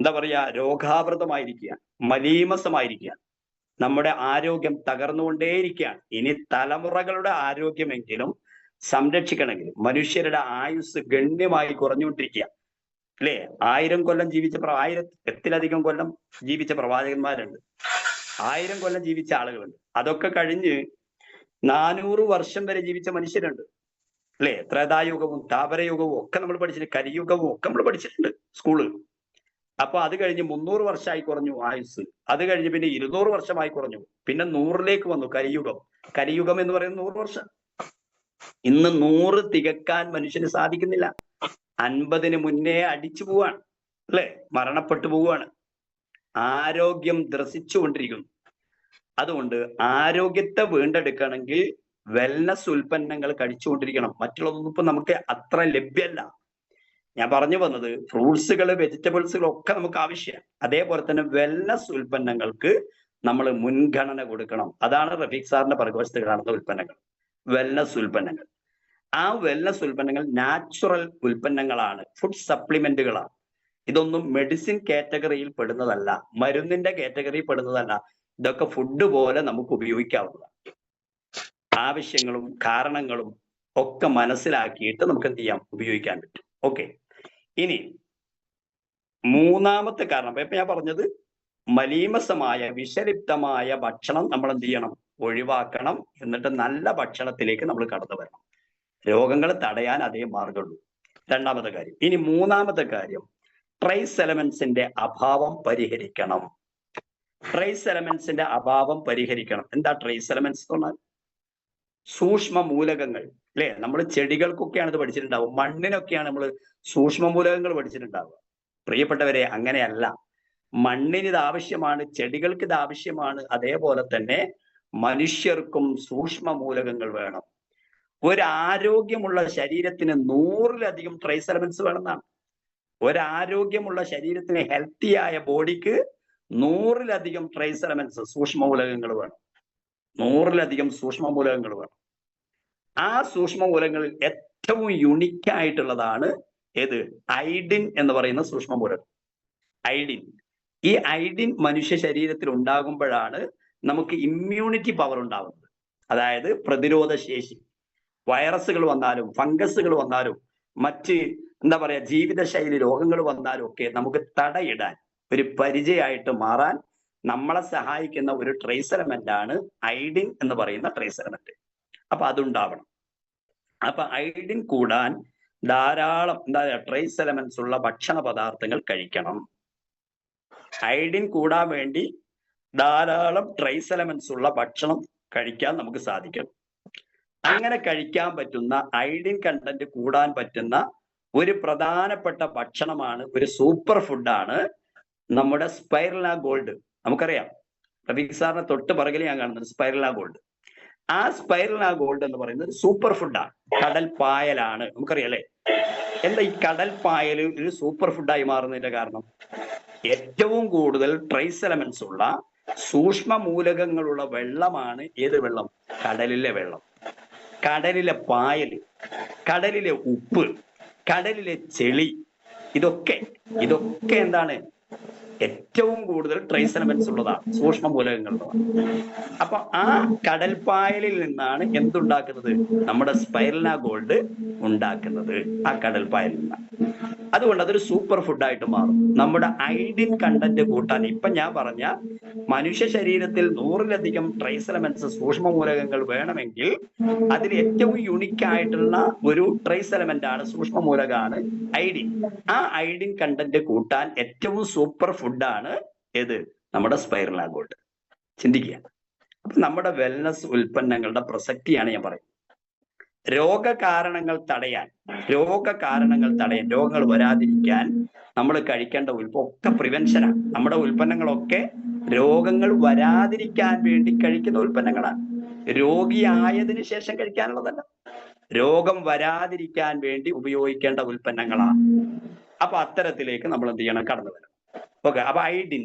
എന്താ പറയാ, രോഗാവൃതമായിരിക്കുക, മലീമസമായിരിക്കുക. നമ്മുടെ ആരോഗ്യം തകർന്നുകൊണ്ടേയിരിക്കുകയാണ്. ഇനി തലമുറകളുടെ ആരോഗ്യമെങ്കിലും സംരക്ഷിക്കണമെങ്കിൽ മനുഷ്യരുടെ ആയുസ് ഗണ്യമായി കുറഞ്ഞുകൊണ്ടിരിക്കുക. അല്ലേ? 1000 കൊല്ലം ജീവിച്ച 1000-ത്തിലധികം കൊല്ലം ജീവിച്ച പ്രവാചകന്മാരുണ്ട്, 1000 കൊല്ലം ജീവിച്ച ആളുകളുണ്ട്. അതൊക്കെ കഴിഞ്ഞ് 400 വർഷം വരെ ജീവിച്ച മനുഷ്യരുണ്ട്. അല്ലേ? ത്രേതായുഗവും താപരയുഗവും ഒക്കെ നമ്മൾ പഠിച്ചിട്ടുണ്ട്, കലിയുഗവും ഒക്കെ നമ്മൾ പഠിച്ചിട്ടുണ്ട് സ്കൂള്. അപ്പൊ അത് കഴിഞ്ഞ് 300 വർഷമായി കുറഞ്ഞു ആയുസ്. അത് കഴിഞ്ഞ് പിന്നെ 200 വർഷമായി കുറഞ്ഞു. പിന്നെ 100ലേക്ക് വന്നു കലിയുഗം. കലിയുഗം എന്ന് പറയുന്നത് 100 വർഷം. ഇന്ന് 100 തികക്കാൻ മനുഷ്യന് സാധിക്കുന്നില്ല. 50-ന് മുന്നേ അടിച്ചു പോവാണ്, അല്ലെ? മരണപ്പെട്ടു പോവുകയാണ്. ആരോഗ്യം ദ്രസിച്ചുകൊണ്ടിരിക്കുന്നു. അതുകൊണ്ട് ആരോഗ്യത്തെ വീണ്ടെടുക്കണമെങ്കിൽ വെൽനസ് ഉൽപ്പന്നങ്ങൾ കഴിച്ചുകൊണ്ടിരിക്കണം. മറ്റുള്ളതൊന്നും ഇപ്പൊ നമുക്ക് അത്ര ലഭ്യമല്ല. ഞാൻ പറഞ്ഞു വന്നത് ഫ്രൂട്ട്സുകൾ, വെജിറ്റബിൾസുകൾ ഒക്കെ നമുക്ക് ആവശ്യമാണ്. അതേപോലെ തന്നെ വെൽനസ് ഉൽപ്പന്നങ്ങൾക്ക് നമ്മൾ മുൻഗണന കൊടുക്കണം. അതാണ് റഫീഖ് സാറിന്റെ പുറകുവശത്ത് കാണുന്ന ഉൽപ്പന്നങ്ങൾ, വെൽനസ് ഉൽപ്പന്നങ്ങൾ. ആ വെൽനസ് ഉൽപ്പന്നങ്ങൾ നാച്ചുറൽ ഉൽപ്പന്നങ്ങളാണ്, ഫുഡ് സപ്ലിമെന്റുകളാണ്. ഇതൊന്നും മെഡിസിൻ കാറ്റഗറിയിൽ പെടുന്നതല്ല, മരുന്നിന്റെ കാറ്റഗറിയിൽ പെടുന്നതല്ല. ഇതൊക്കെ ഫുഡ് പോലെ നമുക്ക് ഉപയോഗിക്കാവുന്നതാണ്. ആവശ്യങ്ങളും കാരണങ്ങളും ഒക്കെ മനസ്സിലാക്കിയിട്ട് നമുക്ക് എന്ത് ചെയ്യാം, ഉപയോഗിക്കാൻ പറ്റും. ഓക്കെ. ഇനി മൂന്നാമത്തെ കാരണം, ഇപ്പൊ ഞാൻ പറഞ്ഞത് മലീമസമായ വിഷലിപ്തമായ ഭക്ഷണം നമ്മൾ എന്ത് ചെയ്യണം, ഒഴിവാക്കണം. എന്നിട്ട് നല്ല ഭക്ഷണത്തിലേക്ക് നമ്മൾ കടന്നു വരണം. രോഗങ്ങൾ തടയാൻ അതേ മാർഗമുള്ളൂ. രണ്ടാമത്തെ കാര്യം. ഇനി മൂന്നാമത്തെ കാര്യം, ട്രേസ് എലമെന്റ്സിന്റെ അഭാവം പരിഹരിക്കണം. ട്രേസ് എലമെന്റ്സിന്റെ അഭാവം പരിഹരിക്കണം. എന്താ ട്രേസ് എലമെന്റ്സ് എന്ന് പറഞ്ഞാൽ? സൂക്ഷ്മ മൂലകങ്ങൾ, അല്ലെ? നമ്മൾ ചെടികൾക്കൊക്കെയാണ് ഇത് പഠിച്ചിട്ടുണ്ടാവുക, മണ്ണിനൊക്കെയാണ് നമ്മൾ സൂക്ഷ്മ മൂലകങ്ങൾ പഠിച്ചിട്ടുണ്ടാവുക. പ്രിയപ്പെട്ടവരെ, അങ്ങനെയല്ല. മണ്ണിന് ഇത് ആവശ്യമാണ്, ചെടികൾക്ക് ഇത് ആവശ്യമാണ്. അതേപോലെ തന്നെ മനുഷ്യർക്കും സൂക്ഷ്മ മൂലകങ്ങൾ വേണം. ഒരു ആരോഗ്യമുള്ള ശരീരത്തിന് 100-ലധികം ട്രേസ് എലമെന്റ്സ് വേണമെന്നാണ്. ഒരാരോഗ്യമുള്ള ശരീരത്തിന്, ഹെൽത്തിയായ ബോഡിക്ക് 100-ലധികം ട്രേസ് എലമെന്റ്സ്, സൂക്ഷ്മ മൂലകങ്ങൾ വേണം. 100-ലധികം സൂക്ഷ്മ മൂലകങ്ങൾ വേണം. ആ സൂക്ഷ്മ മൂലകങ്ങളിൽ ഏറ്റവും യുണീക്ക് ആയിട്ടുള്ളതാണ് ഏത്? ഐഡിൻ എന്ന് പറയുന്ന സൂക്ഷ്മ മൂലകം. ഐഡിൻ. ഈ ഐഡിൻ മനുഷ്യ ശരീരത്തിൽ ഉണ്ടാകുമ്പോഴാണ് നമുക്ക് ഇമ്മ്യൂണിറ്റി പവർ ഉണ്ടാകുന്നത്. അതായത് പ്രതിരോധ ശേഷി. വൈറസുകൾ വന്നാലും ഫംഗസുകൾ വന്നാലും മറ്റ് എന്താ പറയാ ജീവിതശൈലി രോഗങ്ങൾ വന്നാലും ഒക്കെ നമുക്ക് തടയിടാൻ, ഒരു പരിചയമായിട്ട് മാറാൻ നമ്മളെ സഹായിക്കുന്ന ഒരു ട്രേസ് എലമെന്റ് ആണ് ഐഡിൻ എന്ന് പറയുന്ന ട്രേസ് എലമെന്റ്. അപ്പൊ അതുണ്ടാവണം. അപ്പൊ ഐഡിൻ കൂടാൻ ധാരാളം ട്രേസ് എലമെന്റ്സ് ഉള്ള ഭക്ഷണ പദാർത്ഥങ്ങൾ കഴിക്കണം. ഐഡിൻ കൂടാൻ വേണ്ടി ധാരാളം ട്രേസ് എലമെന്റ്സ് ഉള്ള ഭക്ഷണം കഴിക്കാൻ നമുക്ക് സാധിക്കണം. അങ്ങനെ കഴിക്കാൻ പറ്റുന്ന, ഐഡിൻ കണ്ടന്റ് കൂടാൻ പറ്റുന്ന ഒരു പ്രധാനപ്പെട്ട ഭക്ഷണമാണ്, ഒരു സൂപ്പർ ഫുഡാണ് നമ്മുടെ സ്പൈറുലിന ഗോൾഡ്. നമുക്കറിയാം, റഫീഖ് സാറിനെ തൊട്ട് പിറകിൽ ഞാൻ കാണുന്നത് സ്പൈറുലിന ഗോൾഡ്. ആ സ്പൈറുലിന ഗോൾഡ് എന്ന് പറയുന്നത് സൂപ്പർ ഫുഡാണ്, കടൽ പായലാണ്. നമുക്കറിയാം അല്ലെ? എന്താ ഈ കടൽ പായൽ ഒരു സൂപ്പർ ഫുഡായി മാറുന്നതിന്റെ കാരണം? ഏറ്റവും കൂടുതൽ ട്രേസ് എലമെന്റ്സ് ഉള്ള സൂക്ഷ്മ മൂലകങ്ങളുള്ള വെള്ളമാണ് ഏത് വെള്ളം? കടലിലെ വെള്ളം. കടലിലെ പായൽ, കടലിലെ ഉപ്പ്, കടലിലെ ചെളി, ഇതൊക്കെ എന്താണ്? ഏറ്റവും കൂടുതൽ ട്രേസ് എലമെന്റ്സ് ഉള്ളതാണ്, സൂക്ഷ്മ മൂലകങ്ങളുള്ളതാണ്. അപ്പൊ ആ കടൽപ്പായലിൽ നിന്നാണ് എന്തുണ്ടാക്കുന്നത്? നമ്മുടെ സ്പൈറുലിന ഗോൾഡ് ഉണ്ടാക്കുന്നത് ആ കടൽപ്പായലിൽ നിന്നാണ്. അതുകൊണ്ട് അതൊരു സൂപ്പർ ഫുഡായിട്ട് മാറും. നമ്മുടെ ഐഡിൻ കണ്ടന്റ് കൂട്ടാൻ, ഇപ്പൊ ഞാൻ പറഞ്ഞ മനുഷ്യ ശരീരത്തിൽ 100-ലധികം ട്രേസ് എലമെന്റ്സ്, സൂക്ഷ്മ മൂലകങ്ങൾ വേണമെങ്കിൽ അതിൽ ഏറ്റവും യുണീക്ക് ആയിട്ടുള്ള ഒരു ട്രേസ് എലമെന്റ് ആണ്, സൂക്ഷ്മ മൂലകമാണ് ഐഡിൻ. ആ ഐഡിൻ കണ്ടന്റ് കൂട്ടാൻ ഏറ്റവും സൂപ്പർ ഫുഡാണ് ഏത്? നമ്മുടെ സ്പൈറുലിന ഗോൾഡ്. ചിന്തിക്കുക. അപ്പൊ നമ്മുടെ വെൽനസ് ഉൽപ്പന്നങ്ങളുടെ പ്രസക്തിയാണ് ഞാൻ പറയുന്നത്. രോഗകാരണങ്ങൾ തടയാൻ, രോഗങ്ങൾ വരാതിരിക്കാൻ നമ്മൾ കഴിക്കേണ്ട ഒക്കെ പ്രിവെൻഷനാണ്. നമ്മുടെ ഉൽപ്പന്നങ്ങളൊക്കെ രോഗങ്ങൾ വരാതിരിക്കാൻ വേണ്ടി കഴിക്കുന്ന ഉൽപ്പന്നങ്ങളാണ്. രോഗിയായതിനു ശേഷം കഴിക്കാനുള്ളതല്ല, രോഗം വരാതിരിക്കാൻ വേണ്ടി ഉപയോഗിക്കേണ്ട ഉൽപ്പന്നങ്ങളാണ്. അപ്പൊ അത്തരത്തിലേക്ക് നമ്മൾ എന്ത് ചെയ്യണം? കടന്നു വരണം. ഓക്കെ. അപ്പൊ ഐഡിൻ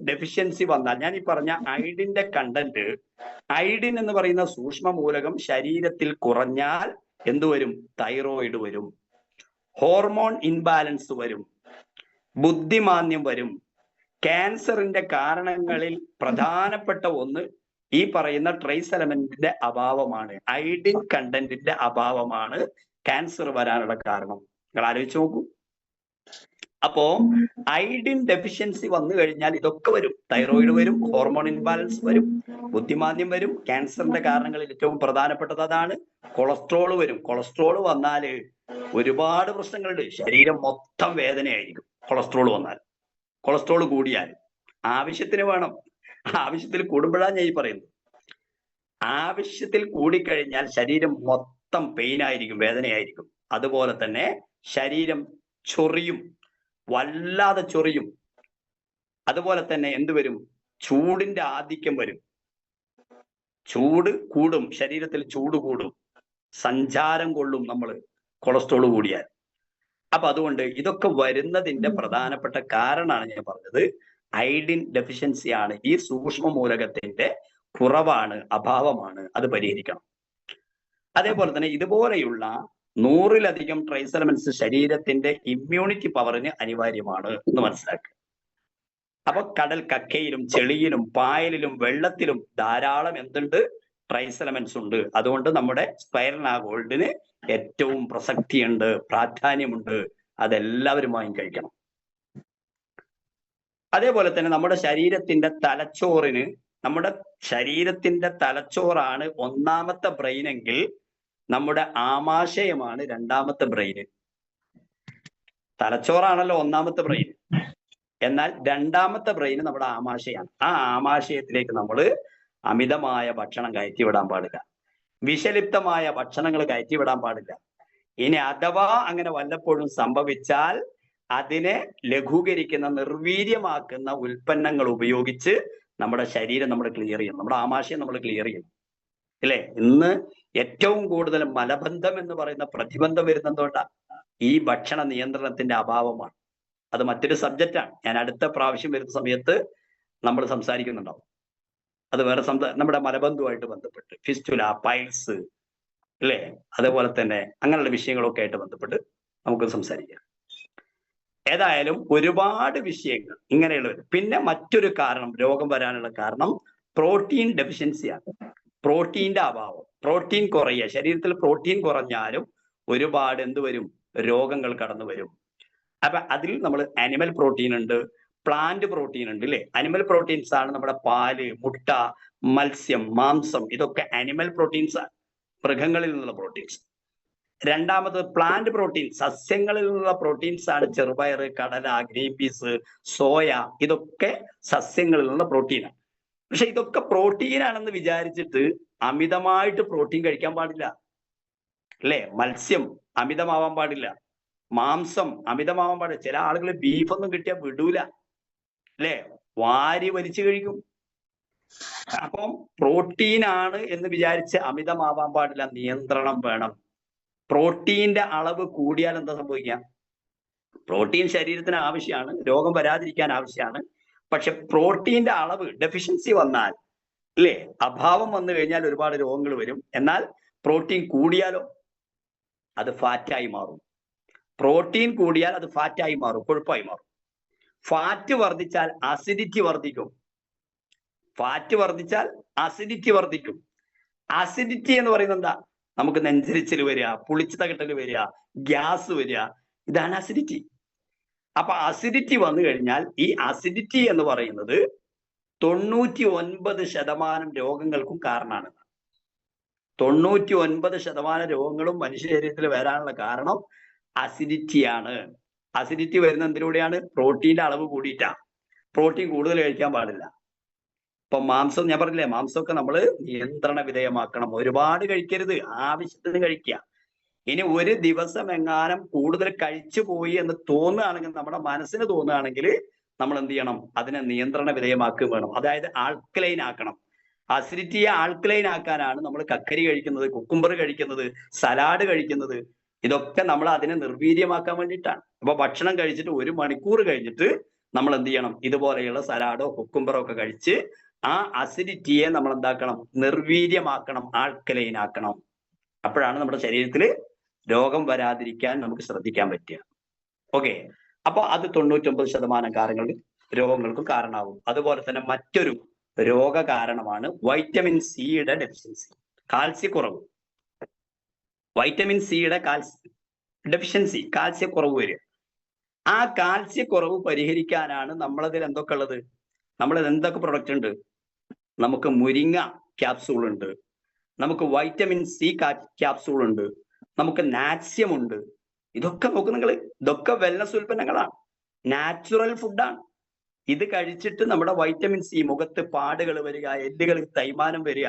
ഡെഫിഷ്യൻസി വന്നാൽ ഞാൻ ഈ പറഞ്ഞ ഐഡിന്റെ കണ്ടന്റ്, ഐഡിൻ എന്ന് പറയുന്ന സൂക്ഷ്മ മൂലകം ശരീരത്തിൽ കുറഞ്ഞാൽ എന്തുവരും? തൈറോയിഡ് വരും. ഹോർമോൺ ഇൻബാലൻസ് വരും, ബുദ്ധിമാന്ദ്യം വരും. ക്യാൻസറിന്റെ കാരണങ്ങളിൽ പ്രധാനപ്പെട്ട ഒന്ന് ഈ പറയുന്ന ട്രേസ് എലമെന്റിന്റെ അഭാവമാണ്, അയഡിൻ കണ്ടന്റിന്റെ അഭാവമാണ് ക്യാൻസർ വരാനുള്ള കാരണം. നിങ്ങൾ ആലോചിച്ച് നോക്കൂ. അപ്പോ അയഡിൻ ഡെഫിഷ്യൻസി വന്നു കഴിഞ്ഞാൽ ഇതൊക്കെ വരും. തൈറോയിഡ് വരും, ഹോർമോൺ ഇൻബാലൻസ് വരും, ബുദ്ധിമാന്ദ്യം വരും. ക്യാൻസറിന്റെ കാരണങ്ങളിൽ ഏറ്റവും പ്രധാനപ്പെട്ടത് അതാണ്. കൊളസ്ട്രോൾ വരും. കൊളസ്ട്രോൾ വന്നാൽ ഒരുപാട് പ്രശ്നങ്ങളുണ്ട്. ശരീരം മൊത്തം വേദനയായിരിക്കും കൊളസ്ട്രോൾ വന്നാൽ. കൊളസ്ട്രോൾ കൂടിയാൽ ആവശ്യത്തിന് വേണം, ആവശ്യത്തിൽ കൂടുമ്പോഴാണ് ഞാൻ ഈ പറയുന്നത്. ആവശ്യത്തിൽ കൂടിക്കഴിഞ്ഞാൽ ശരീരം മൊത്തം പെയിൻ ആയിരിക്കും, വേദനയായിരിക്കും. അതുപോലെ തന്നെ ശരീരം ചൊറിയും, വല്ലാതെ ചൊറിയും. അതുപോലെ തന്നെ എന്ത് വരും? ചൂടിന്റെ ആധിക്യം വരും. ചൂട് കൂടും, ശരീരത്തിൽ ചൂട് കൂടും, സഞ്ചാരം കൊള്ളും നമ്മൾ കൊളസ്ട്രോൾ കൂടിയാൽ. അപ്പൊ അതുകൊണ്ട് ഇതൊക്കെ വരുന്നതിന്റെ പ്രധാനപ്പെട്ട കാരണമാണ് ഞാൻ പറഞ്ഞത്, അയഡിൻ ഡെഫിഷ്യൻസി ആണ്. ഈ സൂക്ഷ്മ മൂലകത്തിന്റെ കുറവാണ്, അഭാവമാണ്. അത് പരിഹരിക്കണം. അതേപോലെ തന്നെ ഇതുപോലെയുള്ള 100-ലധികം ട്രേസ് എലമെന്റ്സ് ശരീരത്തിന്റെ ഇമ്മ്യൂണിറ്റി പവറിന് അനിവാര്യമാണ് എന്ന് മനസ്സിലാക്കുക. അപ്പൊ കടൽ കക്കയിലും ചെളിയിലും പായലിലും വെള്ളത്തിലും ധാരാളം എന്തുണ്ട്? ട്രേസ് എലമെന്റ്സ് ഉണ്ട്. അതുകൊണ്ട് നമ്മുടെ സ്പൈറലിന ഗോൾഡിന് ഏറ്റവും പ്രസക്തിയുണ്ട്, പ്രാധാന്യമുണ്ട്. അതെല്ലാവരും വാങ്ങി കഴിക്കണം. അതേപോലെ തന്നെ നമ്മുടെ ശരീരത്തിന്റെ തലച്ചോറിന്, നമ്മുടെ ശരീരത്തിന്റെ തലച്ചോറാണ് ഒന്നാമത്തെ ബ്രെയിൻ എങ്കിൽ നമ്മുടെ ആമാശയമാണ് രണ്ടാമത്തെ ബ്രെയിന്. തലച്ചോറാണല്ലോ ഒന്നാമത്തെ ബ്രെയിൻ, എന്നാൽ രണ്ടാമത്തെ ബ്രെയിൻ നമ്മുടെ ആമാശയാണ്. ആ ആമാശയത്തിലേക്ക് നമ്മൾ അമിതമായ ഭക്ഷണം കയറ്റിവിടാൻ പാടില്ല, വിഷലിപ്തമായ ഭക്ഷണങ്ങൾ കയറ്റിവിടാൻ പാടില്ല. ഇനി അഥവാ അങ്ങനെ വല്ലപ്പോഴും സംഭവിച്ചാൽ അതിനെ ലഘൂകരിക്കുന്ന, നിർവീര്യമാക്കുന്ന ഉൽപ്പന്നങ്ങൾ ഉപയോഗിച്ച് നമ്മുടെ ശരീരം നമ്മൾ ക്ലിയർ ചെയ്യണം, നമ്മുടെ ആമാശയം നമ്മൾ ക്ലിയർ ചെയ്യണം. അല്ലേ? ഇന്ന് ഏറ്റവും കൂടുതൽ മലബന്ധം എന്ന് പറയുന്ന പ്രതിബന്ധം വരുന്നതുകൊണ്ടാണ് ഈ ഭക്ഷണ നിയന്ത്രണത്തിന്റെ അഭാവമാണ്. അത് മറ്റൊരു സബ്ജക്റ്റാണ്. ഞാൻ അടുത്ത പ്രാവശ്യം വരുന്ന സമയത്ത് നമ്മൾ സംസാരിക്കുന്നുണ്ടാവും. അത് വേറെ നമ്മുടെ മലബന്ധവുമായിട്ട് ബന്ധപ്പെട്ട് ഫിസ്റ്റുല, പൈൽസ്, അല്ലേ, അതേപോലെ തന്നെ അങ്ങനെയുള്ള വിഷയങ്ങളൊക്കെ ആയിട്ട് ബന്ധപ്പെട്ട് നമുക്ക് സംസാരിക്കാം. ഏതായാലും ഒരുപാട് വിഷയങ്ങൾ ഇങ്ങനെയുള്ളത്. പിന്നെ മറ്റൊരു കാരണം, രോഗം വരാനുള്ള കാരണം പ്രോട്ടീൻ ഡെഫിഷ്യൻസിയാണ്. പ്രോട്ടീന്റെ അഭാവം, പ്രോട്ടീൻ കുറയുക. ശരീരത്തിൽ പ്രോട്ടീൻ കുറഞ്ഞാലും ഒരുപാട് എന്ത് വരും? രോഗങ്ങൾ കടന്നു വരും. അപ്പൊ അതിൽ നമ്മൾ അനിമൽ പ്രോട്ടീൻ ഉണ്ട്, പ്ലാന്റ് പ്രോട്ടീൻ ഉണ്ട്, അല്ലെ? അനിമൽ പ്രോട്ടീൻസ് ആണ് നമ്മുടെ പാല്, മുട്ട, മത്സ്യം, മാംസം. ഇതൊക്കെ അനിമൽ പ്രോട്ടീൻസ് ആണ്, മൃഗങ്ങളിൽ നിന്നുള്ള പ്രോട്ടീൻസ്. രണ്ടാമത് പ്ലാന്റ് പ്രോട്ടീൻ, സസ്യങ്ങളിൽ നിന്നുള്ള പ്രോട്ടീൻസ് ആണ്. ചെറുപയർ, കടല, ഗ്രീൻ പീസ്, സോയ, ഇതൊക്കെ സസ്യങ്ങളിൽ നിന്നുള്ള പ്രോട്ടീനാണ്. പക്ഷെ ഇതൊക്കെ പ്രോട്ടീനാണെന്ന് വിചാരിച്ചിട്ട് അമിതമായിട്ട് പ്രോട്ടീൻ കഴിക്കാൻ പാടില്ല, അല്ലേ? മത്സ്യം അമിതമാവാൻ പാടില്ല, മാംസം അമിതമാവാൻ പാടില്ല. ചില ആളുകൾ ബീഫൊന്നും കിട്ടിയാൽ വിടൂല, അല്ലേ? വാരി വലിച്ചു കഴിക്കും. അപ്പം പ്രോട്ടീനാണ് എന്ന് വിചാരിച്ച് അമിതമാവാൻ പാടില്ല, നിയന്ത്രണം വേണം. പ്രോട്ടീന്റെ അളവ് കൂടിയാൽ എന്താ സംഭവിക്കുക? പ്രോട്ടീൻ ശരീരത്തിന് ആവശ്യമാണ്, രോഗം വരാതിരിക്കാൻ ആവശ്യമാണ്. പക്ഷെ പ്രോട്ടീന്റെ അളവ് ഡെഫിഷ്യൻസി വന്നാൽ, അല്ലേ, അഭാവം വന്നു കഴിഞ്ഞാൽ ഒരുപാട് രോഗങ്ങൾ വരും. എന്നാൽ പ്രോട്ടീൻ കൂടിയാലോ അത് ഫാറ്റായി മാറും. പ്രോട്ടീൻ കൂടിയാൽ അത് ഫാറ്റായി മാറും, കൊഴുപ്പായി മാറും. ഫാറ്റ് വർദ്ധിച്ചാൽ അസിഡിറ്റി വർദ്ധിക്കും. ഫാറ്റ് വർദ്ധിച്ചാൽ അസിഡിറ്റി വർദ്ധിക്കും. അസിഡിറ്റി എന്ന് പറയുന്നത് എന്താ? നമുക്ക് നെഞ്ചരിച്ചിൽ വരിക, പുളിച്ചു തകട്ടൽ വരിക, ഗ്യാസ് വരിക, ഇതാണ് അസിഡിറ്റി. അപ്പൊ അസിഡിറ്റി വന്നു കഴിഞ്ഞാൽ ഈ അസിഡിറ്റി എന്ന് പറയുന്നത് 99% രോഗങ്ങൾക്കും കാരണമാണ്. 99% രോഗങ്ങളും മനുഷ്യ ശരീരത്തിൽ വരാനുള്ള കാരണം അസിഡിറ്റിയാണ്. അസിഡിറ്റി വരുന്ന എന്തിലൂടെയാണ്? പ്രോട്ടീന്റെ അളവ് കൂടിയിട്ടാണ്. പ്രോട്ടീൻ കൂടുതൽ കഴിക്കാൻ പാടില്ല. ഇപ്പൊ മാംസം ഞാൻ പറഞ്ഞില്ലേ, മാംസമൊക്കെ നമ്മൾ നിയന്ത്രണ വിധേയമാക്കണം. ഒരുപാട് കഴിക്കരുത്, ആവശ്യത്തിന് കഴിക്കുക. ഇനി ഒരു ദിവസം എങ്ങാനും കൂടുതൽ കഴിച്ചു പോയി എന്ന് തോന്നുകയാണെങ്കിൽ, നമ്മുടെ മനസ്സിന് തോന്നുകയാണെങ്കിൽ നമ്മൾ എന്ത് ചെയ്യണം? അതിനെ നിയന്ത്രണ വിധേയമാക്കുക വേണം. അതായത് ആൽക്കലൈൻ ആക്കണം. അസിഡിറ്റിയെ ആൽക്കലൈൻ ആക്കാനാണ് നമ്മൾ കക്കരി കഴിക്കുന്നത്, കുക്കുംബർ കഴിക്കുന്നത്, സലാഡ് കഴിക്കുന്നത്. ഇതൊക്കെ നമ്മൾ അതിനെ നിർവീര്യമാക്കാൻ വേണ്ടിയിട്ടാണ്. അപ്പൊ ഭക്ഷണം കഴിച്ചിട്ട് 1 മണിക്കൂർ കഴിഞ്ഞിട്ട് നമ്മൾ എന്ത് ചെയ്യണം? ഇതുപോലെയുള്ള സലാഡോ കുക്കുംബറോ ഒക്കെ കഴിച്ച് ആ അസിഡിറ്റിയെ നമ്മൾ എന്താക്കണം? നിർവീര്യമാക്കണം, ആൽക്കലൈൻ ആക്കണം. അപ്പോഴാണ് നമ്മുടെ ശരീരത്തിൽ രോഗം വരാതിരിക്കാൻ നമുക്ക് ശ്രദ്ധിക്കാൻ പറ്റുക. ഓക്കെ, അപ്പൊ അത് 99% രോഗങ്ങൾക്കും കാരണമാകും. അതുപോലെ തന്നെ മറ്റൊരു രോഗ കാരണമാണ് വൈറ്റമിൻ സിയുടെ ഡെഫിഷ്യൻസി, കാൽസ്യക്കുറവ്. വൈറ്റമിൻ സിയുടെ ഡെഫിഷ്യൻസി, കാൽസ്യക്കുറവ് വരിക. ആ കാൽസ്യക്കുറവ് പരിഹരിക്കാനാണ് നമ്മളതിൽ എന്തൊക്കെ ഉള്ളത്? നമ്മളിൽ എന്തൊക്കെ പ്രൊഡക്റ്റ് ഉണ്ട്? നമുക്ക് മുരിങ്ങ ക്യാപ്സൂൾ ഉണ്ട്, നമുക്ക് വൈറ്റമിൻ സി ക്യാപ്സൂൾ ഉണ്ട്, നമുക്ക് നാറ്റ്സ്യം ഉണ്ട്. ഇതൊക്കെ നോക്ക് നിങ്ങൾ, ഇതൊക്കെ വെൽനസ് ഉൽപ്പന്നങ്ങളാണ്, നാച്ചുറൽ ഫുഡാണ്. ഇത് കഴിച്ചിട്ട് നമ്മുടെ വൈറ്റമിൻ സി, മുഖത്ത് പാടുകൾ വരിക, എല്ലുകളിൽ തേയ്മാനം വരിക,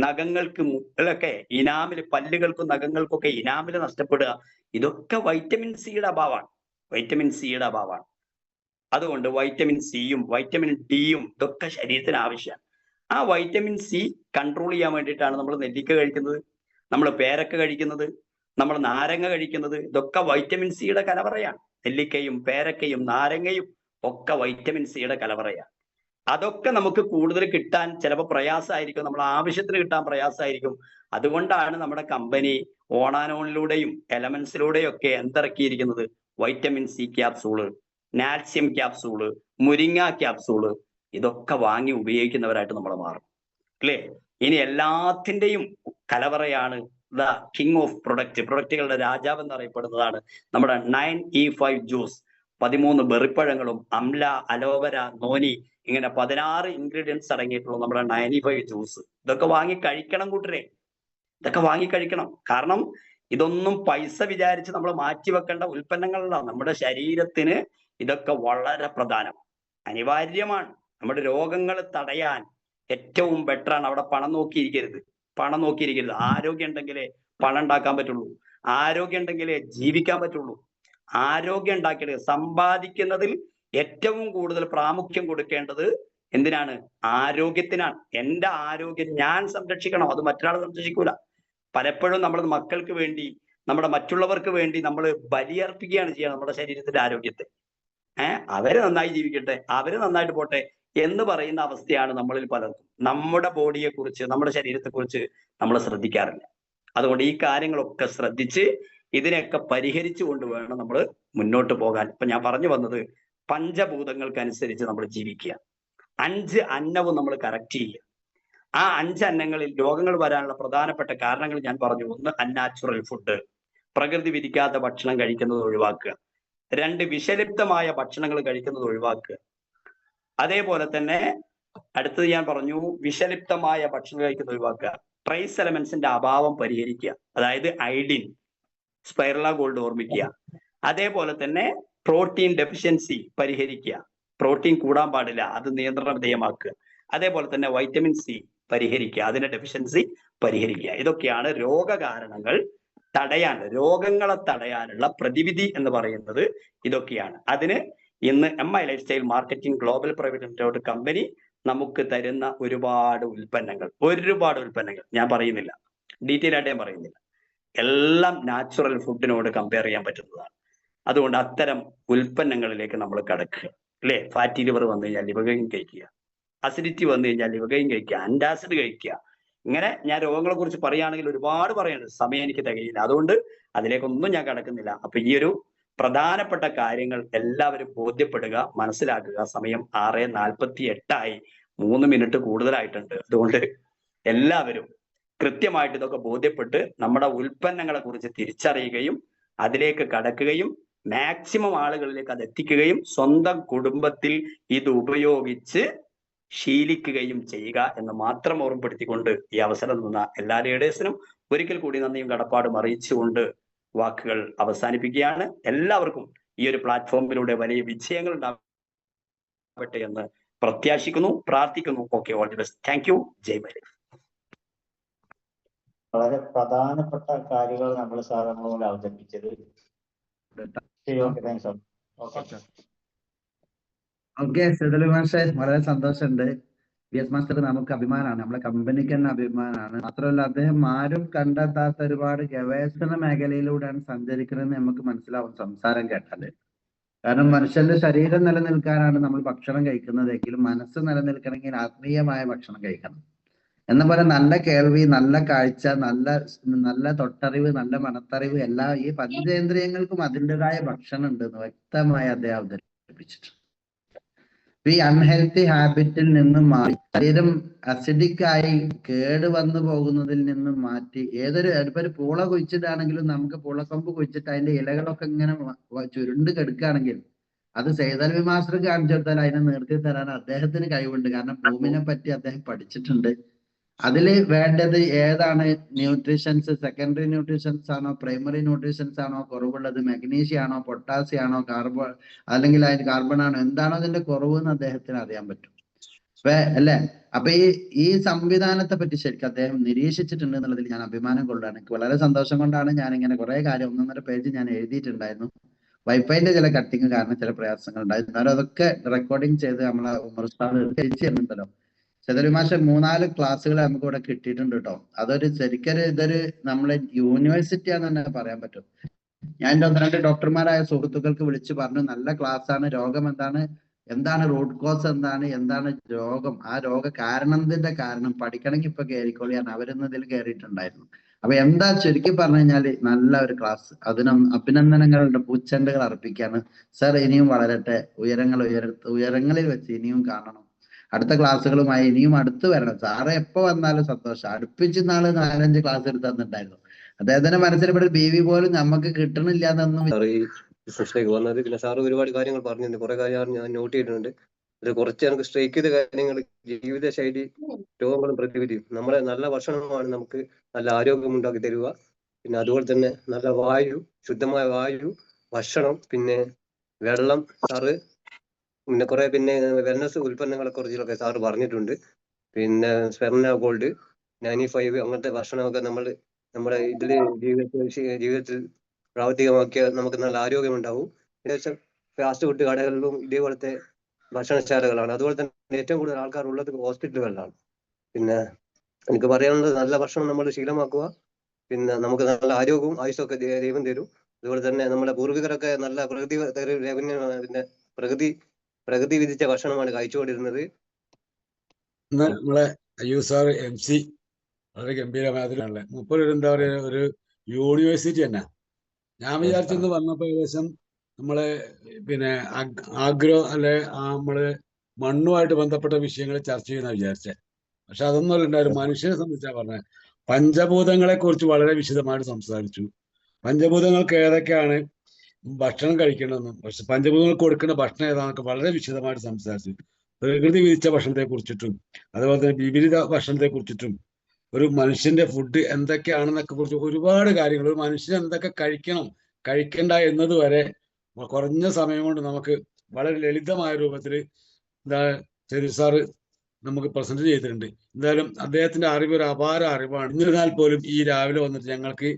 നഖങ്ങൾക്ക് മുകളിലൊക്കെ ഇനാമില്, പല്ലുകൾക്കും നഖങ്ങൾക്കൊക്കെ ഇനാമില് നഷ്ടപ്പെടുക, ഇതൊക്കെ വൈറ്റമിൻ സിയുടെ അഭാവമാണ്. വൈറ്റമിൻ സിയുടെ അഭാവമാണ്. അതുകൊണ്ട് വൈറ്റമിൻ സിയും വൈറ്റമിൻ ഡിയും ഇതൊക്കെ ശരീരത്തിന് ആവശ്യമാണ്. ആ വൈറ്റമിൻ സി കൺട്രോൾ ചെയ്യാൻ വേണ്ടിയിട്ടാണ് നമ്മൾ നെല്ലിക്ക കഴിക്കുന്നത്, നമ്മൾ പേരക്ക കഴിക്കുന്നത്, നമ്മൾ നാരങ്ങ കഴിക്കുന്നത്. ഇതൊക്കെ വൈറ്റമിൻ സിയുടെ കലവറയാണ്. നെല്ലിക്കയും പേരക്കയും നാരങ്ങയും ഒക്കെ വൈറ്റമിൻ സിയുടെ കലവറയാണ്. അതൊക്കെ നമുക്ക് കൂടുതൽ കിട്ടാൻ ചിലപ്പോൾ പ്രയാസമായിരിക്കും, നമ്മൾ ആവശ്യത്തിന് കിട്ടാൻ പ്രയാസമായിരിക്കും. അതുകൊണ്ടാണ് നമ്മുടെ കമ്പനി ഓണാനോണിലൂടെയും എലമെന്റ്സിലൂടെയും ഒക്കെ എന്തിറക്കിയിരിക്കുന്നത്? വൈറ്റമിൻ സി ക്യാപ്സൂള്, നാറ്റ്സ്യം ക്യാപ്സൂള്, മുരിങ്ങ ക്യാപ്സൂള്. ഇതൊക്കെ വാങ്ങി ഉപയോഗിക്കുന്നവരായിട്ട് നമ്മൾ മാറും, അല്ലേ? ഇനി എല്ലാത്തിൻ്റെയും കലവറയാണ് ദ കിങ് ഓഫ് പ്രൊഡക്റ്റുകളുടെ രാജാവ് എന്നറിയപ്പെടുന്നതാണ് നമ്മുടെ 9E5 ജ്യൂസ്. 13 ബെറിപ്പഴങ്ങളും അംല, അലോവര, നോനി, ഇങ്ങനെ 16 ഇൻഗ്രീഡിയൻസ് അടങ്ങിയിട്ടുള്ള നമ്മുടെ 9E5 ജ്യൂസ്. ഇതൊക്കെ വാങ്ങി കഴിക്കണം കൂട്ടരെ, ഇതൊക്കെ വാങ്ങി കഴിക്കണം. കാരണം ഇതൊന്നും പൈസ വിചാരിച്ച് നമ്മൾ മാറ്റിവെക്കേണ്ട ഉൽപ്പന്നങ്ങളല്ല. നമ്മുടെ ശരീരത്തിന് ഇതൊക്കെ വളരെ പ്രധാനമാണ്, അനിവാര്യമാണ്. നമ്മുടെ രോഗങ്ങൾ തടയാൻ ഏറ്റവും ബെറ്ററാണ്. അവിടെ പണം നോക്കിയിരിക്കരുത്, പണം നോക്കിയിരിക്കരുത്. ആരോഗ്യം ഉണ്ടെങ്കിലേ പണം ഉണ്ടാക്കാൻ പറ്റുള്ളൂ, ആരോഗ്യം ഉണ്ടെങ്കിലേ ജീവിക്കാൻ പറ്റുള്ളൂ. ആരോഗ്യം ഉണ്ടാക്കിയത് സമ്പാദിക്കുന്നതിൽ ഏറ്റവും കൂടുതൽ പ്രാമുഖ്യം കൊടുക്കേണ്ടത് എന്തിനാണ്? ആരോഗ്യത്തിനാണ്. എൻ്റെ ആരോഗ്യം ഞാൻ സംരക്ഷിക്കണം, അത് മറ്റൊരാൾ സംരക്ഷിക്കൂല. പലപ്പോഴും നമ്മൾ മക്കൾക്ക് വേണ്ടി, നമ്മുടെ മറ്റുള്ളവർക്ക് വേണ്ടി നമ്മൾ ബലിയർപ്പിക്കുകയാണ് ചെയ്യുക നമ്മുടെ ശരീരത്തിന്റെ ആരോഗ്യത്തെ. അവര് നന്നായി ജീവിക്കട്ടെ, അവര് നന്നായിട്ട് പോട്ടെ എന്ന് പറയുന്ന അവസ്ഥയാണ് നമ്മളിൽ പലർക്കും. നമ്മുടെ ബോഡിയെ കുറിച്ച്, നമ്മുടെ ശരീരത്തെ കുറിച്ച് നമ്മൾ ശ്രദ്ധിക്കാറില്ല. അതുകൊണ്ട് ഈ കാര്യങ്ങളൊക്കെ ശ്രദ്ധിച്ച് ഇതിനെയൊക്കെ പരിഹരിച്ചു കൊണ്ട് വേണം നമ്മൾ മുന്നോട്ട് പോകാൻ. ഇപ്പൊ ഞാൻ പറഞ്ഞു വന്നത് പഞ്ചഭൂതങ്ങൾക്കനുസരിച്ച് നമ്മൾ ജീവിക്കുക, 5 അന്നവും നമ്മൾ കറക്റ്റ് ചെയ്യുക. ആ 5 അന്നങ്ങളിൽ രോഗങ്ങൾ വരാനുള്ള പ്രധാനപ്പെട്ട കാരണങ്ങൾ ഞാൻ പറഞ്ഞു. 1, അൺനാച്ചുറൽ ഫുഡ്, പ്രകൃതി വിധിക്കാത്ത ഭക്ഷണം കഴിക്കുന്നത് ഒഴിവാക്കുക. 2, വിഷലിപ്തമായ ഭക്ഷണങ്ങൾ കഴിക്കുന്നത് ഒഴിവാക്കുക. അതേപോലെ തന്നെ അടുത്തത് ഞാൻ പറഞ്ഞു, വിഷലിപ്തമായ ഭക്ഷണം കഴിക്കുന്നത് ഒഴിവാക്കുക. ട്രേസ് എലമെന്റ്സിന്റെ അഭാവം പരിഹരിക്കുക, അതായത് അയഡിൻ, സ്പൈറല ഗോൾഡ് ഓർമ്മിക്കുക. അതേപോലെ തന്നെ പ്രോട്ടീൻ ഡെഫിഷ്യൻസി പരിഹരിക്കുക, പ്രോട്ടീൻ കൂടാൻ പാടില്ല, അത് നിയന്ത്രണ വിധേയമാക്കുക. അതേപോലെ തന്നെ വൈറ്റമിൻ സി പരിഹരിക്കുക, അതിന്റെ ഡെഫിഷ്യൻസി പരിഹരിക്കുക. ഇതൊക്കെയാണ് രോഗകാരണങ്ങൾ തടയാൻ, രോഗങ്ങളെ തടയാനുള്ള പ്രതിവിധി എന്ന് പറയുന്നത് ഇതൊക്കെയാണ്. അതിന് ഇന്ന് MI life style marketing global private limited company നമുക്ക് തരുന്ന ഒരുപാട് ഉൽപ്പന്നങ്ങൾ ഞാൻ പറയുന്നില്ല, ഡീറ്റെയിൽ ആയിട്ട് ഞാൻ പറയുന്നില്ല, എല്ലാം നാച്ചുറൽ ഫുഡിനോട് കമ്പയർ ചെയ്യാൻ പറ്റുന്നതാണ്. അതുകൊണ്ട് അത്തരം ഉൽപ്പന്നങ്ങളിലേക്ക് നമ്മൾ കടക്കുക, അല്ലേ? ഫാറ്റി ലിവർ വന്നു കഴിഞ്ഞാൽ ലിവകയും കഴിക്കുക, അസിഡിറ്റി വന്നു കഴിഞ്ഞാൽ ലിവകയും കഴിക്കുക, ആന്റാസിഡ് കഴിക്കുക. ഇങ്ങനെ ഞാൻ രോഗങ്ങളെ കുറിച്ച് പറയുകയാണെങ്കിൽ ഒരുപാട് പറയാനുണ്ട്, സമയം എനിക്ക് തികയില്ല. അതുകൊണ്ട് അതിലേക്കൊന്നും ഞാൻ കടക്കുന്നില്ല. അപ്പൊ ഈ ഒരു പ്രധാനപ്പെട്ട കാര്യങ്ങൾ എല്ലാവരും ബോധ്യപ്പെടുക, മനസ്സിലാക്കുക. സമയം 6:48 3 മിനിറ്റ് കൂടുതലായിട്ടുണ്ട്. അതുകൊണ്ട് എല്ലാവരും കൃത്യമായിട്ട് ഇതൊക്കെ ബോധ്യപ്പെട്ട് നമ്മുടെ ഉൽപ്പന്നങ്ങളെ കുറിച്ച് തിരിച്ചറിയുകയും അതിലേക്ക് കടക്കുകയും മാക്സിമം ആളുകളിലേക്ക് അത് എത്തിക്കുകയും സ്വന്തം കുടുംബത്തിൽ ഇത് ഉപയോഗിച്ച് ശീലിക്കുകയും ചെയ്യുക എന്ന് മാത്രം ഓർമ്മപ്പെടുത്തിക്കൊണ്ട് ഈ അവസരം തന്ന എല്ലാ ലീഡേഴ്സിനും ഒരിക്കൽ കൂടി നന്ദിയും കടപ്പാടും അറിയിച്ചുകൊണ്ട് വാക്കുകൾ അവസാനിപ്പിക്കുകയാണ്. എല്ലാവർക്കും ഈ ഒരു പ്ലാറ്റ്ഫോമിലൂടെ വലിയ വിജയങ്ങൾ ഉണ്ടാവട്ടെ എന്ന് പ്രത്യാശിക്കുന്നു, പ്രാർത്ഥിക്കുന്നു. Okay, all the best. Thank you. ജയ് മലയാളം. വളരെ പ്രധാനപ്പെട്ട കാര്യങ്ങൾ നമ്മൾ സാർ നമ്മളോട് അവതരിപ്പിച്ചത്. ഓക്കെ സെഡലി മാഷെ, വളരെ സന്തോഷമുണ്ട്. VS മാസ്റ്റർ നമുക്ക് അഭിമാനമാണ്, നമ്മളെ കമ്പനിക്ക് തന്നെ അഭിമാനമാണ്. മാത്രമല്ല അദ്ദേഹം ആരും കണ്ടെത്താത്ത ഒരുപാട് ഗവേഷണ മേഖലയിലൂടെയാണ് സഞ്ചരിക്കുന്നതെന്ന് നമുക്ക് മനസ്സിലാവും സംസാരം കേട്ടാല്. കാരണം മനുഷ്യന്റെ ശരീരം നിലനിൽക്കാനാണ് നമ്മൾ ഭക്ഷണം കഴിക്കുന്നതെങ്കിലും മനസ്സ് നിലനിൽക്കണമെങ്കിൽ ആത്മീയമായ ഭക്ഷണം കഴിക്കണം. എന്ന പോലെ നല്ല കേൾവി, നല്ല കാഴ്ച, നല്ല തൊട്ടറിവ്, നല്ല മണത്തറിവ് എല്ലാം ഈ പഞ്ചേന്ദ്രിയങ്ങൾക്കും അതിൻ്റെതായ ഭക്ഷണം ഉണ്ടെന്ന് വ്യക്തമായി അദ്ദേഹം അവതരിപ്പിച്ചിട്ടുണ്ട്. ഈ അൺഹെൽത്തി ഹാബിറ്റിൽ നിന്നും മാറി ശരീരം അസിഡിക് ആയി കേട് വന്നു പോകുന്നതിൽ നിന്നും മാറ്റി ഇപ്പൊ ഒരു പൂള കുഴിച്ചിട്ടാണെങ്കിലും നമുക്ക് പൂളക്കൊമ്പ് കുഴിച്ചിട്ട് അതിന്റെ ഇലകളൊക്കെ ഇങ്ങനെ ചുരുണ്ട് കിടക്കുകയാണെങ്കിൽ അത് സൈതലവി മാസ്റ്റർ കാണിച്ചു കൊടുത്താൽ അതിനെ നിർത്തി തരാൻ അദ്ദേഹത്തിന് കഴിവുണ്ട്. കാരണം ഭൂമിനെ പറ്റി അദ്ദേഹം പഠിച്ചിട്ടുണ്ട്. അതില് വേണ്ടത് ഏതാണ് ന്യൂട്രീഷൻസ്, സെക്കൻഡറി ന്യൂട്രീഷൻസ് ആണോ, പ്രൈമറി ന്യൂട്രീഷൻസ് ആണോ കുറവുള്ളത്, മഗ്നീഷ്യം ആണോ, പൊട്ടാസ്യം ആണോ, കാർബൺ അല്ലെങ്കിൽ അതിന് കാർബൺ ആണോ, എന്താണോ അതിന്റെ കുറവ് എന്ന് അദ്ദേഹത്തിന് അറിയാൻ പറ്റും. അല്ലെ? അപ്പൊ ഈ സംവിധാനത്തെ പറ്റി ശരിക്കും അദ്ദേഹം നിരീക്ഷിച്ചിട്ടുണ്ട് എന്നുള്ളതിൽ ഞാൻ അഭിമാനം കൊള്ളുകയാണ്. എനിക്ക് വളരെ സന്തോഷം കൊണ്ടാണ് ഞാൻ ഇങ്ങനെ കുറെ കാര്യം 1.5 പേജ് ഞാൻ എഴുതിയിട്ടുണ്ടായിരുന്നു. വൈഫൈന്റെ ചില കട്ടിങ് കാരണം ചില പ്രയാസങ്ങൾ ഉണ്ടായിരുന്നു. എന്നാലും അതൊക്കെ റെക്കോർഡിങ് ചെയ്ത് നമ്മളെ ഉമർ ഉസ്താദ് തിരിച്ചു തരുന്നുണ്ടല്ലോ. സൈതലവി മാഷെ 3-4 ക്ലാസ്സുകൾ നമുക്ക് ഇവിടെ കിട്ടിയിട്ടുണ്ട് കേട്ടോ. ഇതൊരു നമ്മളെ യൂണിവേഴ്സിറ്റി ആണെന്ന് തന്നെ പറയാൻ പറ്റും. ഞാൻ എൻ്റെ 1-2 ഡോക്ടർമാരായ സുഹൃത്തുക്കൾക്ക് വിളിച്ചു പറഞ്ഞു, നല്ല ക്ലാസ് ആണ്, രോഗം എന്താണ് റൂട്ട് കോസ് എന്താണ് രോഗം, ആ രോഗ കാരണത്തിന്റെ കാരണം പഠിക്കണമെങ്കിൽ ഇപ്പൊ കയറിക്കോളിയാണ്. അവരൊന്നും ഇതിൽ കയറിയിട്ടുണ്ടായിരുന്നു. അപ്പൊ എന്താ ചുരുക്കി പറഞ്ഞു കഴിഞ്ഞാല് നല്ല ഒരു ക്ലാസ്. അഭിനന്ദനങ്ങളുടെ പൂച്ചെണ്ടുകൾ അർപ്പിക്കാണ്. സർ ഇനിയും വളരട്ടെ, ഉയരങ്ങളിൽ വെച്ച് ഇനിയും കാണണം. അടുത്ത ക്ലാസ്സുകളുമായി ഇനിയും അടുത്ത് വരണം. സാറ് എപ്പോ വന്നാലും സന്തോഷം. അടുപ്പിച്ച് 4-5 ക്ലാസ് എടുത്ത് തന്നിട്ടുണ്ടായിരുന്നു. അദ്ദേഹത്തിന്റെ മനസ്സിൽപ്പെട്ട BV പോലും നമുക്ക് കിട്ടണില്ല എന്നൊന്നും വന്നത്. പിന്നെ സാറ് ഒരുപാട് കാര്യങ്ങൾ പറഞ്ഞിട്ടുണ്ട്, കുറെ കാര്യങ്ങൾ ഞാൻ നോട്ട് ചെയ്തിട്ടുണ്ട്. അത് കുറച്ച് നമുക്ക് സ്ട്രൈക്ക് ചെയ്ത കാര്യങ്ങൾ, ജീവിതശൈലി രോഗങ്ങളും പ്രതിവിധിയും. നമ്മളെ നല്ല ഭക്ഷണമാണ് നമുക്ക് നല്ല ആരോഗ്യം ഉണ്ടാക്കി തരിക. പിന്നെ അതുപോലെ തന്നെ നല്ല വായു, ശുദ്ധമായ വായു, ഭക്ഷണം, പിന്നെ വെള്ളം. സാറ് പിന്നെ കുറെ വെൽനസ് ഉൽപ്പന്നങ്ങളെ കുറിച്ചൊക്കെ സാറ് പറഞ്ഞിട്ടുണ്ട്. പിന്നെ സ്പെർന ഗോൾഡ് 95 അങ്ങനത്തെ ഭക്ഷണമൊക്കെ നമ്മുടെ ഇതില് ജീവിതത്തിൽ പ്രാവർത്തികമാക്കിയാൽ നമുക്ക് നല്ല ആരോഗ്യം ഉണ്ടാവും. ഏകദേശം ഫാസ്റ്റ് ഫുഡ് കടകളിലും ഇതേപോലത്തെ ഭക്ഷണശാലകളാണ്. അതുപോലെ തന്നെ ഏറ്റവും കൂടുതൽ ആൾക്കാർ ഉള്ളത് ഹോസ്പിറ്റലുകളിലാണ്. പിന്നെ എനിക്ക് പറയാനുള്ളത് നല്ല ഭക്ഷണം നമ്മൾ ശീലമാക്കുക. പിന്നെ നമുക്ക് നല്ല ആരോഗ്യവും ആയുസ്സൊക്കെ ദൈവം തരും. അതുപോലെ തന്നെ നമ്മുടെ പൂർവികരൊക്കെ നല്ല പ്രകൃതി വിധിച്ച ഭക്ഷണമാണ് കഴിച്ചുകൊണ്ടിരുന്നത്. നമ്മളെ അയ്യൂബ് സാർ MC വളരെ ഗംഭീരമായതിലാണല്ലേ. മുപ്പത് എന്താ പറയുക, ഒരു യൂണിവേഴ്സിറ്റി തന്നെ. ഞാൻ വിചാരിച്ചെന്ന് വന്നപ്പോ ഏകദേശം നമ്മളെ ആഗ്രോ അല്ലെ നമ്മള് മണ്ണുമായിട്ട് ബന്ധപ്പെട്ട വിഷയങ്ങൾ ചർച്ച ചെയ്യുന്ന വിചാരിച്ചേ. പക്ഷെ അതൊന്നും ഉണ്ടായിരുന്നു. മനുഷ്യനെ സംബന്ധിച്ചാ പറഞ്ഞത്. പഞ്ചഭൂതങ്ങളെ കുറിച്ച് വളരെ വിശദമായിട്ട് സംസാരിച്ചു. പഞ്ചഭൂതങ്ങൾക്ക് ഏതൊക്കെയാണ് ഭക്ഷണം കഴിക്കണമെന്നും പഞ്ചഭൂതങ്ങൾക്ക് കൊടുക്കുന്ന ഭക്ഷണം ഏതാണെന്നൊക്കെ വളരെ വിശദമായിട്ട് സംസാരിച്ചു. പ്രകൃതി വിധിച്ച ഭക്ഷണത്തെ കുറിച്ചിട്ടും അതുപോലെ തന്നെ വിപരീത ഭക്ഷണത്തെ കുറിച്ചിട്ടും ഒരു മനുഷ്യന്റെ ഫുഡ് എന്തൊക്കെയാണെന്നൊക്കെ കുറിച്ച് ഒരുപാട് കാര്യങ്ങൾ, ഒരു മനുഷ്യൻ എന്തൊക്കെ കഴിക്കണം കഴിക്കണ്ട എന്നത് വരെ കുറഞ്ഞ സമയം കൊണ്ട് നമുക്ക് വളരെ ലളിതമായ രൂപത്തിൽ സൈദ് സാറ് നമുക്ക് പ്രസന്റ് ചെയ്തിട്ടുണ്ട്. എന്തായാലും അദ്ദേഹത്തിന്റെ അറിവ് ഒരു അപാര അറിവാണ്. എന്നിരുന്നാൽ പോലും ഈ രാവിലെ വന്നിട്ട് ഞങ്ങൾക്ക്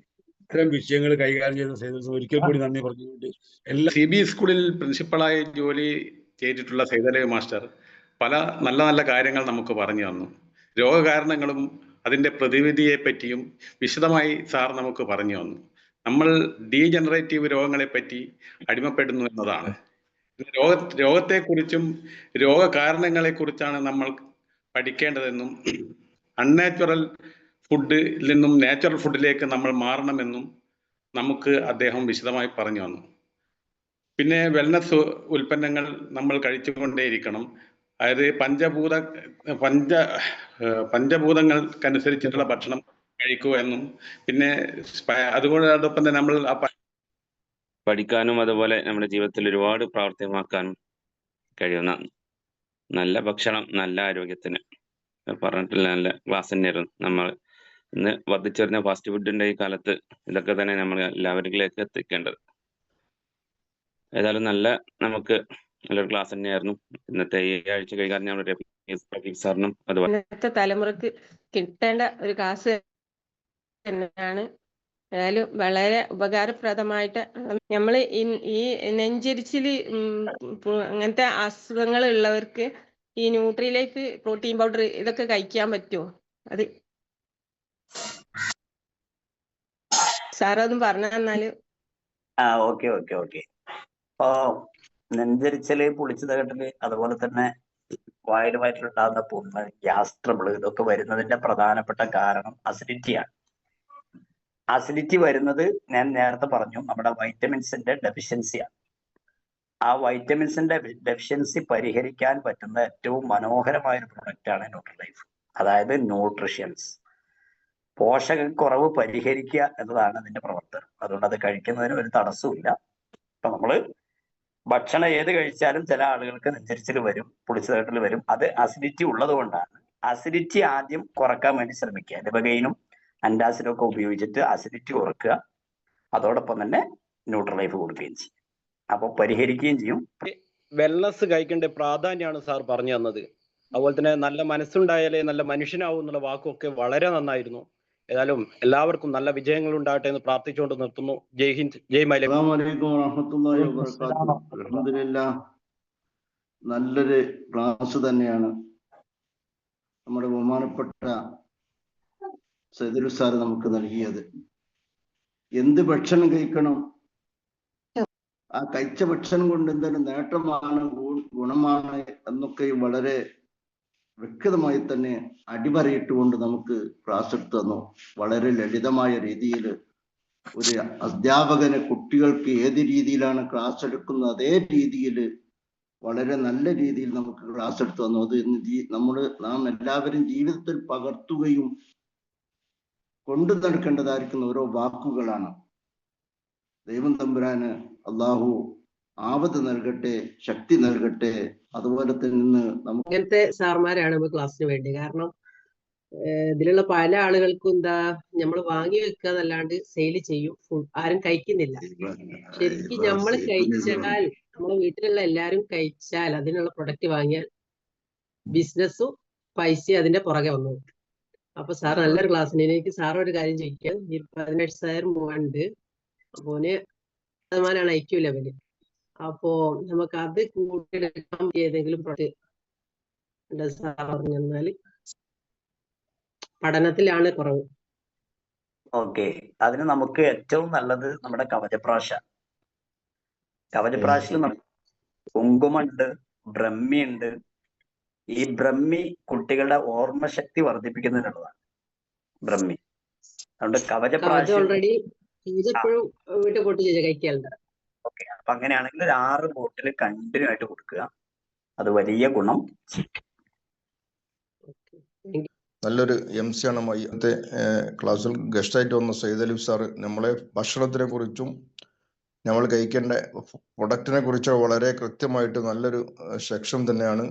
ഇത്തരം വിഷയങ്ങൾ കൈകാര്യം ചെയ്ത സൈദ് ഒരിക്കൽ കൂടി നന്ദി പറഞ്ഞുകൊണ്ട് CB സ്കൂളിൽ പ്രിൻസിപ്പളായി ജോലി ചെയ്തിട്ടുള്ള സൈതലവി മാസ്റ്റർ പല നല്ല നല്ല കാര്യങ്ങൾ നമുക്ക് പറഞ്ഞു തന്നു. രോഗകാരണങ്ങളും അതിൻ്റെ പ്രതിവിധിയെ പറ്റിയും വിശദമായി സാർ നമുക്ക് പറഞ്ഞു തന്നു. നമ്മൾ ഡീജനറേറ്റീവ് രോഗങ്ങളെ പറ്റി അടിമപ്പെടുന്നു എന്നതാണ്. രോഗത്തെക്കുറിച്ചും രോഗകാരണങ്ങളെക്കുറിച്ചാണ് നമ്മൾ പഠിക്കേണ്ടതെന്നും അൺനാച്ചുറൽ ഫുഡിൽ നിന്നും നാച്ചുറൽ ഫുഡിലേക്ക് നമ്മൾ മാറണമെന്നും നമുക്ക് അദ്ദേഹം വിശദമായി പറഞ്ഞു തന്നു. പിന്നെ വെൽനസ് ഉൽപ്പന്നങ്ങൾ നമ്മൾ കഴിച്ചുകൊണ്ടേയിരിക്കണം. അതായത് പഞ്ചഭൂതങ്ങൾക്കനുസരിച്ചിട്ടുള്ള ഭക്ഷണം കഴിക്കുക എന്നും പിന്നെ അതുകൊണ്ടൊപ്പം തന്നെ നമ്മൾ പഠിക്കാനും അതുപോലെ നമ്മുടെ ജീവിതത്തിൽ ഒരുപാട് പ്രാവർത്തികമാക്കാനും കഴിയുന്ന നല്ല ഭക്ഷണം നല്ല ആരോഗ്യത്തിന് പറഞ്ഞിട്ടുള്ള നല്ല ക്ലാസ് തന്നെയായിരുന്നു. നമ്മൾ ഇന്ന് വർദ്ധിച്ചുവരുന്ന ഫാസ്റ്റ് ഫുഡിന്റെ ഈ കാലത്ത് ഇതൊക്കെ തന്നെ നമ്മൾ എല്ലാവരിലേക്ക് എത്തിക്കേണ്ടത്. ഏതായാലും നമുക്ക് നല്ലൊരു ക്ലാസ് തന്നെയായിരുന്നു ഇന്നത്തെ ഈ ആഴ്ച കൈകാര്യം നമ്മൾ റഫീഖ് സാറിനും അതുപോലെ ഇന്നത്തെ തലമുറക്ക് കിട്ടേണ്ട ഒരു ക്ലാസ് തന്നെയാണ്. ഏതായാലും വളരെ ഉപകാരപ്രദമായിട്ട് നമ്മൾ ഈ നെഞ്ചരിച്ചില് അങ്ങനത്തെ അസുഖങ്ങൾ ഉള്ളവർക്ക് ഈ ന്യൂട്രിലൈഫ് പ്രോട്ടീൻ പൗഡർ ഇതൊക്കെ കഴിക്കാൻ പറ്റുമോ? അത് സാറൊന്നും പറഞ്ഞു തന്നാല്. ഓക്കെ. ഇപ്പോ നെഞ്ചരിച്ചല്, പുളിച്ചതകട്ടല്, അതുപോലെ തന്നെ വയറുമായിട്ടുണ്ടാകുന്ന പുണ്ണ്, ഗ്യാസ് ട്രബിൾ ഇതൊക്കെ വരുന്നതിന്റെ പ്രധാനപ്പെട്ട കാരണം അസിഡിറ്റിയാണ്. അസിഡിറ്റി വരുന്നത് ഞാൻ നേരത്തെ പറഞ്ഞു നമ്മുടെ വൈറ്റമിൻസിന്റെ ഡെഫിഷ്യൻസിയാണ്. ആ വൈറ്റമിൻസിന്റെ ഡെഫിഷ്യൻസി പരിഹരിക്കാൻ പറ്റുന്ന ഏറ്റവും മനോഹരമായ ഒരു പ്രൊഡക്റ്റാണ് ന്യൂട്രിലൈഫ്. അതായത് ന്യൂട്രിഷ്യൻസ്, പോഷകക്കുറവ് പരിഹരിക്കുക എന്നതാണ് അതിന്റെ പ്രവർത്തനം. അതുകൊണ്ട് അത് കഴിക്കുന്നതിന് ഒരു തടസ്സമില്ല. ഇപ്പൊ നമ്മള് ഭക്ഷണം ഏത് കഴിച്ചാലും ചില ആളുകൾക്ക് നെഞ്ചരിച്ചിൽ വരും, പുളിച്ചതട്ടിൽ വരും. അത് അസിഡിറ്റി ഉള്ളത് കൊണ്ടാണ്. അസിഡിറ്റി ആദ്യം കുറക്കാൻ വേണ്ടി ശ്രമിക്കുക. ലിബഗൈനും അന്റാസിഡും ഒക്കെ ഉപയോഗിച്ചിട്ട് അസിഡിറ്റി കുറക്കുക. അതോടൊപ്പം തന്നെ ന്യൂട്രിലൈഫ് കൊടുക്കുകയും ചെയ്യും. അപ്പൊ പരിഹരിക്കുകയും ചെയ്യും. വെൽനസ് കഴിക്കേണ്ട പ്രാധാന്യമാണ് സാർ പറഞ്ഞു തന്നത്. അതുപോലെ തന്നെ നല്ല മനസ്സുണ്ടായാലേ നല്ല മനുഷ്യനാവും എന്നുള്ള വാക്കൊക്കെ വളരെ നന്നായിരുന്നു. ഏതായാലും എല്ലാവർക്കും നല്ല വിജയങ്ങൾ ഉണ്ടാകട്ടെ എന്ന് പ്രാർത്ഥിച്ചുകൊണ്ട് നിർത്തുന്നു. ജയ് ഹിന്ദ്, ജയ് മലയാളം. അസ്സലാമു അലൈക്കും വറഹ്മത്തുള്ളാഹി വബറകാതുഹു. അൽഹംദുലില്ലാഹ്, നല്ലൊരു ക്ലാസ് തന്നെയാണ് നമ്മുടെ ബഹുമാനപ്പെട്ട സൈദുൽ സാർ നമുക്ക് നൽകിയത്. എന്ത് ഭക്ഷണം കഴിക്കണം, ആ കഴിച്ച ഭക്ഷണം കൊണ്ട് എന്തെങ്കിലും നേട്ടമാണ്, ഗുണമാണ് എന്നൊക്കെ വളരെ വ്യക്തമായി തന്നെ അടിവരയിട്ടുകൊണ്ട് നമുക്ക് ക്ലാസ് എടുത്തു തന്നു. വളരെ ലളിതമായ രീതിയിൽ ഒരു അധ്യാപകന് കുട്ടികൾക്ക് ഏത് രീതിയിലാണ് ക്ലാസ് എടുക്കുന്നത് അതേ രീതിയിൽ വളരെ നല്ല രീതിയിൽ നമുക്ക് ക്ലാസ് എടുത്തു തന്നു. അത് നാം എല്ലാവരും ജീവിതത്തിൽ പകർത്തുകയും കൊണ്ടു നടക്കേണ്ടതായിരിക്കുന്ന ഓരോ വാക്കുകളാണ്. ദൈവം തമ്പുരാന് അള്ളാഹു ആവത് നൽകട്ടെ, ശക്തി നൽകട്ടെ. അതുപോലെ തന്നെ നമുക്ക് അങ്ങനത്തെ സാർമാരാണ് നമുക്ക് ക്ലാസ്സിന് വേണ്ടി. കാരണം ഇതിലുള്ള പല ആളുകൾക്കും എന്താ നമ്മൾ വാങ്ങി വെക്കുക എന്നല്ലാണ്ട് സെയിൽ ചെയ്യും, ആരും കഴിക്കുന്നില്ല. ശരിക്കും നമ്മൾ കഴിച്ചാൽ, നമ്മളെ വീട്ടിലുള്ള എല്ലാവരും കഴിച്ചാൽ, അതിനുള്ള പ്രൊഡക്റ്റ് വാങ്ങിയാൽ ബിസിനസ്സും പൈസയും അതിന്റെ പുറകെ വന്നു. അപ്പൊ സാർ നല്ലൊരു ക്ലാസ്സിന്. എനിക്ക് സാർ ഒരു കാര്യം ചോദിക്കാം. 18,000 മൂവുണ്ട്, അപ്പോന് ശതമാനമാണ് IQ ലെവല്. അപ്പോ നമുക്ക് അത് കൂട്ടിയെടുക്കാൻ ഏതെങ്കിലും പ്രൊഡക്റ്റ് സാർ പറഞ്ഞു തന്നാല്. പഠനത്തിലാണ് കുറവ്. ഓക്കെ, അതിന് നമുക്ക് ഏറ്റവും നല്ലത് നമ്മുടെ കവചപ്രാശ. കവചപ്രാശിൽ കുങ്കുമുണ്ട്, ബ്രഹ്മിയുണ്ട്. ഈ ബ്രഹ്മി കുട്ടികളുടെ ഓർമ്മശക്തി വർദ്ധിപ്പിക്കുന്നതിനുള്ളതാണ് ബ്രഹ്മി. അതുകൊണ്ട് കവചപ്രാശി ഓൾറെഡി ഇതെപ്പോഴും വീട്ടിൽ പൊട്ടി കഴിക്കാറുണ്ട്. ഓക്കെ, അപ്പൊ അങ്ങനെയാണെങ്കിൽ ഒരു 6 ബോട്ടിൽ കണ്ടിന്യൂ ആയിട്ട് കൊടുക്കുക. അത് വലിയ ഗുണം. നല്ലൊരു MC ആണ് ഇന്നത്തെ ക്ലാസ്സിൽ ഗസ്റ്റായിട്ട് വന്ന സയ്യിദ് അലി സാറ് നമ്മളെ ഭക്ഷണത്തിനെ കുറിച്ചും നമ്മൾ കഴിക്കേണ്ട പ്രൊഡക്റ്റിനെ കുറിച്ചോ വളരെ കൃത്യമായിട്ട് നല്ലൊരു സെക്ഷൻ തന്നെയാണ്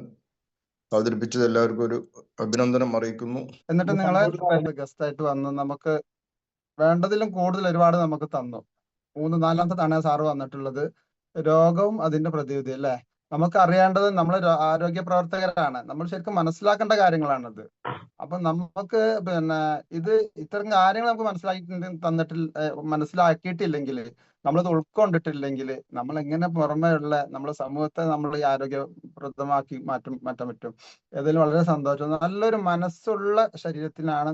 അവതരിപ്പിച്ചത്. എല്ലാവർക്കും ഒരു അഭിനന്ദനം അറിയിക്കുന്നു. എന്നിട്ട് നിങ്ങളെ ഗസ്റ്റായിട്ട് വന്ന് നമുക്ക് വേണ്ടതിലും കൂടുതൽ ഒരുപാട് നമുക്ക് തന്നു. 3-4ാമത്തെ തവണ സാറ് വന്നിട്ടുള്ളത്. രോഗവും അതിന്റെ പ്രതിവിധി അല്ലേ, നമുക്ക് അറിയേണ്ടത് നമ്മൾ ആരോഗ്യ പ്രവർത്തകരാണ്, നമ്മൾ ശരിക്കും മനസ്സിലാക്കേണ്ട കാര്യങ്ങളാണിത്. അപ്പൊ നമുക്ക് ഇത് ഇത്തരം കാര്യങ്ങൾ നമുക്ക് മനസ്സിലാക്കിയിട്ടില്ലെങ്കിൽ, നമ്മളിത് ഉൾക്കൊണ്ടിട്ടില്ലെങ്കിൽ നമ്മൾ എങ്ങനെ പുറമേ ഉള്ള നമ്മുടെ സമൂഹത്തെ നമ്മൾ ഈ ആരോഗ്യപ്രദമാക്കി മാറ്റാൻ പറ്റും. ഏതായാലും വളരെ സന്തോഷം. നല്ലൊരു മനസ്സുള്ള ശരീരത്തിനാണ്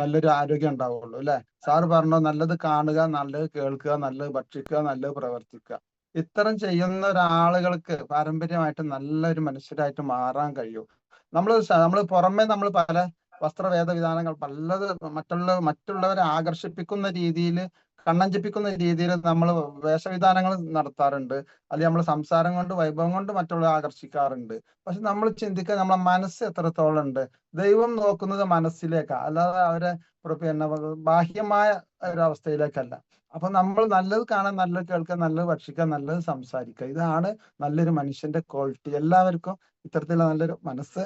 നല്ലൊരു ആരോഗ്യം ഉണ്ടാവുള്ളൂ അല്ലെ. സാറ് പറഞ്ഞു നല്ലത് കാണുക, നല്ലത് കേൾക്കുക, നല്ലത് ഭക്ഷിക്കുക, നല്ലത് പ്രവർത്തിക്കുക. ഇത്തരം ഒരാളുകൾക്ക് പാരമ്പര്യമായിട്ട് നല്ലൊരു മനുഷ്യരായിട്ട് മാറാൻ കഴിയും. നമ്മൾ പുറമെ നമ്മൾ പല വസ്ത്രവേദവിധാനങ്ങൾ പലത് മറ്റുള്ളവരെ ആകർഷിപ്പിക്കുന്ന രീതിയിൽ, കണ്ണഞ്ചിപ്പിക്കുന്ന രീതിയിൽ നമ്മൾ വേഷവിധാനങ്ങൾ നടത്താറുണ്ട്. അല്ലെങ്കിൽ നമ്മൾ സംസാരം കൊണ്ട്, വൈഭവം കൊണ്ട് മറ്റുള്ളവരെ ആകർഷിക്കാറുണ്ട്. പക്ഷെ നമ്മൾ ചിന്തിക്കുക നമ്മളെ മനസ്സ് എത്രത്തോളം ഉണ്ട്. ദൈവം നോക്കുന്നത് മനസ്സിലേക്കാണ്, അല്ലാതെ അവരെ ബാഹ്യമായ ഒരു അവസ്ഥയിലേക്കല്ല. അപ്പൊ നമ്മൾ നല്ലത് കാണാൻ, നല്ലത് കേൾക്കാൻ, നല്ലത് ഭക്ഷിക്കാൻ, നല്ലത് സംസാരിക്കുക. ഇതാണ് നല്ലൊരു മനുഷ്യന്റെ ക്വാളിറ്റി. എല്ലാവർക്കും ഇത്തരത്തിലുള്ള നല്ലൊരു മനസ്സ്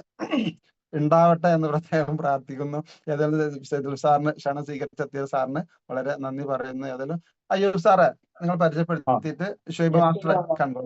ഉണ്ടാവട്ടെ എന്ന് പ്രത്യേകം പ്രാർത്ഥിക്കുന്നു. ഏതായാലും സൈദുൽ സാറിന് ക്ഷണം സ്വീകരിച്ചെത്തിയ സാറിന് വളരെ നന്ദി പറയുന്നു. ഏതായാലും അയ്യൂബ് സാറെ നിങ്ങൾ പരിചയപ്പെടുത്തിയിട്ട് ഷുഹൈബ് മാസ്റ്ററെ കണ്ടു.